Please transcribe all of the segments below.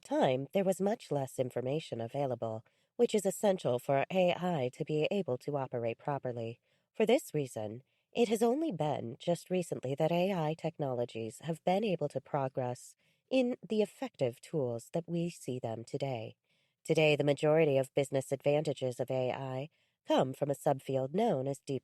time, there was much less information available, which is essential for AI to be able to operate properly. For this reason, it has only been just recently that AI technologies have been able to progress in the effective tools that we see them today. Today, the majority of business advantages of AI come from a subfield known as deep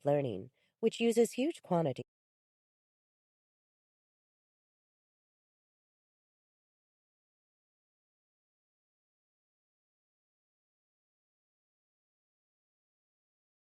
learning, which uses huge quantities